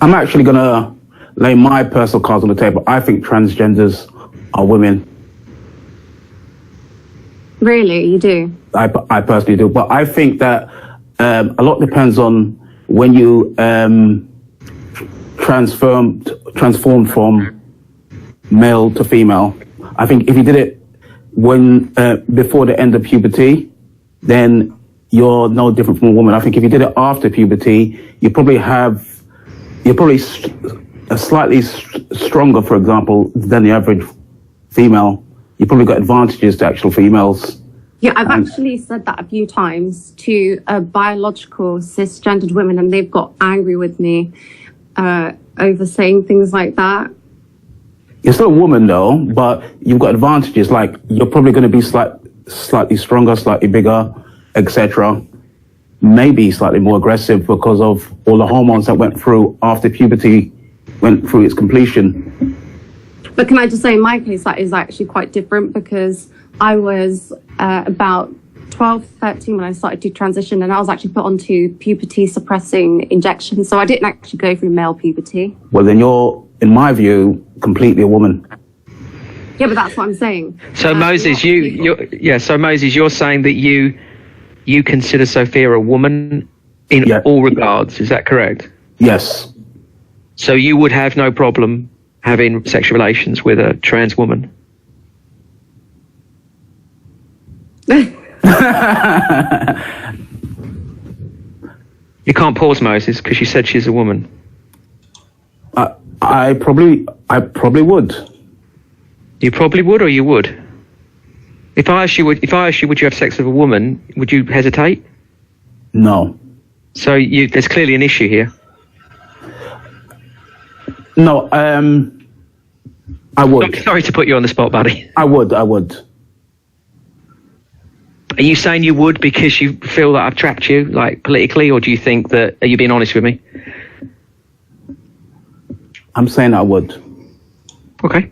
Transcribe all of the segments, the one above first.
I'm actually going to lay my personal cards on the table. I think transgenders are women. Really? You do? I personally do. But I think that a lot depends on when you transformed from male to female. I think if you did it when before the end of puberty, then you're no different from a woman. I think if you did it after puberty, you're probably slightly stronger, for example, than the average female. You probably got advantages to actual females. Yeah, I've actually said that a few times to biological cisgendered women, and they've got angry with me over saying things like that. You're still a woman though, but you've got advantages. Like you're probably going to be slightly stronger, slightly bigger, etc. Maybe slightly more aggressive because of all the hormones that went through after puberty went through its completion. But can I just say, in my case, that is actually quite different because I was about 12, 13 when I started to transition, and I was actually put onto puberty suppressing injections. So I didn't actually go through male puberty. Well, then you're, in my view, completely a woman. Yeah, but that's what I'm saying. So Moses, so Moses, you're saying that you consider Sophia a woman in all regards. Is that correct? Yes. So you would have no problem having sexual relations with a trans woman? You can't pause, Moses, because you said she's a woman. I probably would. You probably would, or you would? If I asked you, would you have sex with a woman? Would you hesitate? No. So there's clearly an issue here. No, I would. Sorry to put you on the spot, buddy. I would. Are you saying you would because you feel that I've trapped you, like politically, or do you think that, are you being honest with me? I'm saying I would. Okay.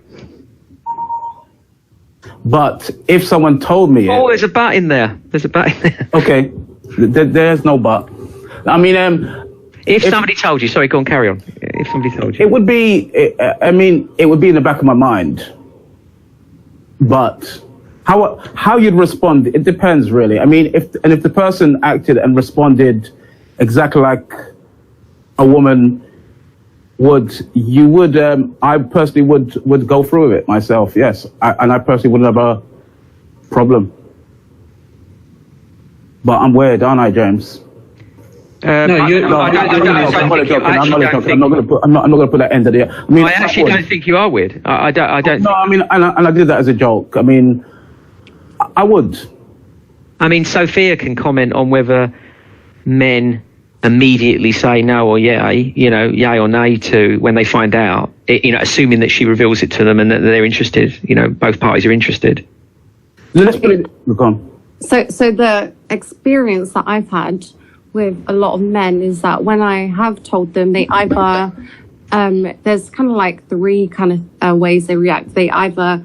But if someone told me... Oh, there's a but in there. Okay. There's no but. I mean... If somebody told you... Sorry, go on, carry on. If somebody told you... It would be... it would be in the back of my mind. But how you'd respond, it depends, really. I mean, if the person acted and responded exactly like a woman would, I personally would go through with it myself, yes. And I personally wouldn't have a problem. But I'm weird, aren't I, James? I'm not going to put that end of the... I actually don't think you are weird. I don't. No, I mean, and I did that as a joke. I mean, I would. I mean, Sophia can comment on whether men immediately say no or yay, yay or nay to when they find out, assuming that she reveals it to them and that they're interested, both parties are interested. Let's put it... Go on. So the experience that I've had with a lot of men is that when I have told them, they either there's kind of like three kind of ways they react. They either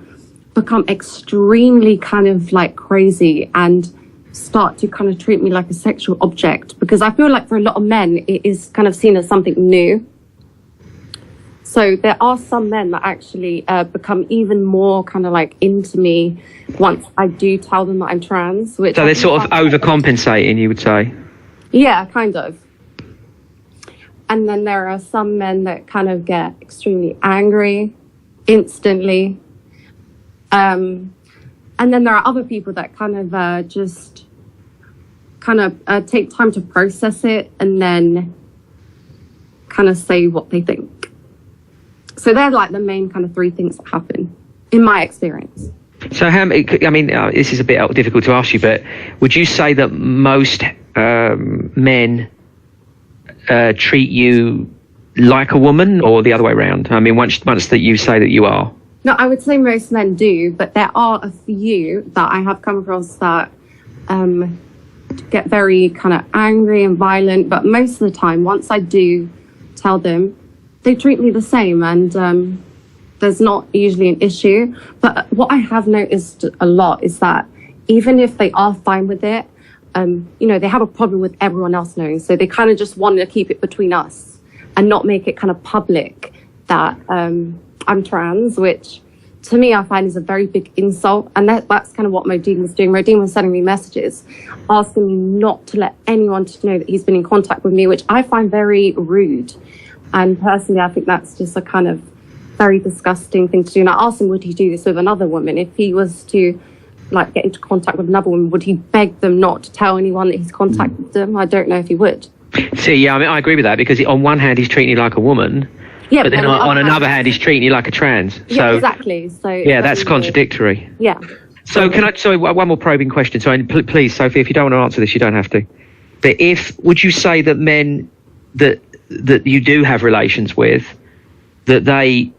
become extremely kind of like crazy and start to kind of treat me like a sexual object, because I feel like for a lot of men it is kind of seen as something new. So there are some men that actually become even more kind of like into me once I do tell them that I'm trans. So they're sort of overcompensating, you would say? Yeah, kind of. And then there are some men that kind of get extremely angry instantly. And then there are other people that kind of just kind of take time to process it and then kind of say what they think. So they're like the main kind of three things that happen in my experience. So this is a bit difficult to ask you, but would you say that most men treat you like a woman, or the other way around? I mean, once that you say that you are. No, I would say most men do, but there are a few that I have come across that get very kind of angry and violent. But most of the time, once I do tell them, they treat me the same, and there's not usually an issue. But what I have noticed a lot is that even if they are fine with it, they have a problem with everyone else knowing. So they kind of just want to keep it between us. and not make it kind of public that I'm trans, which to me I find is a very big insult. And that's kind of what Modine was doing. Modine was sending me messages asking me not to let anyone to know that he's been in contact with me, which I find very rude. And personally, I think that's just a kind of very disgusting thing to do. And I asked him, would he do this with another woman? If he was to like get into contact with another woman, would he beg them not to tell anyone that he's contacted them? I don't know if he would. See, yeah, I mean, I agree with that, because on one hand he's treating you like a woman, Yeah, but then on another hand he's treating you like a trans. Yeah, So exactly. So yeah, that's contradictory. Yeah. So sorry, one more probing question. So please, Sophie, if you don't want to answer this, you don't have to. But would you say that men that you do have relations with, that they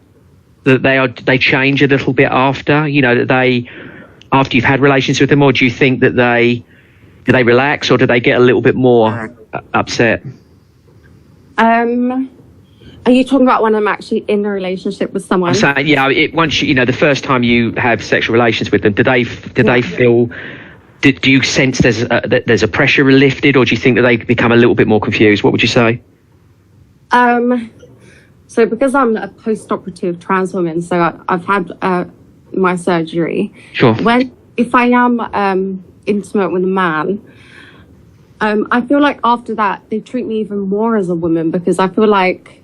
change a little bit after, after you've had relations with them, or do you think that do they relax, or do they get a little bit more upset? Are you talking about when I'm actually in a relationship with someone? I'm saying, yeah, once the first time you have sexual relations with them, do they feel? Do you sense there's a pressure lifted, or do you think that they become a little bit more confused? What would you say? So because I'm a post-operative trans woman, so I've had my surgery. Sure. If I am intimate with a man, I feel like after that they treat me even more as a woman, because I feel like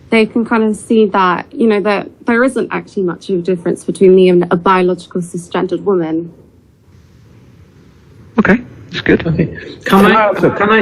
they can kind of see that that there isn't actually much of a difference between me and a biological cisgendered woman. Okay, that's good. Okay. Can I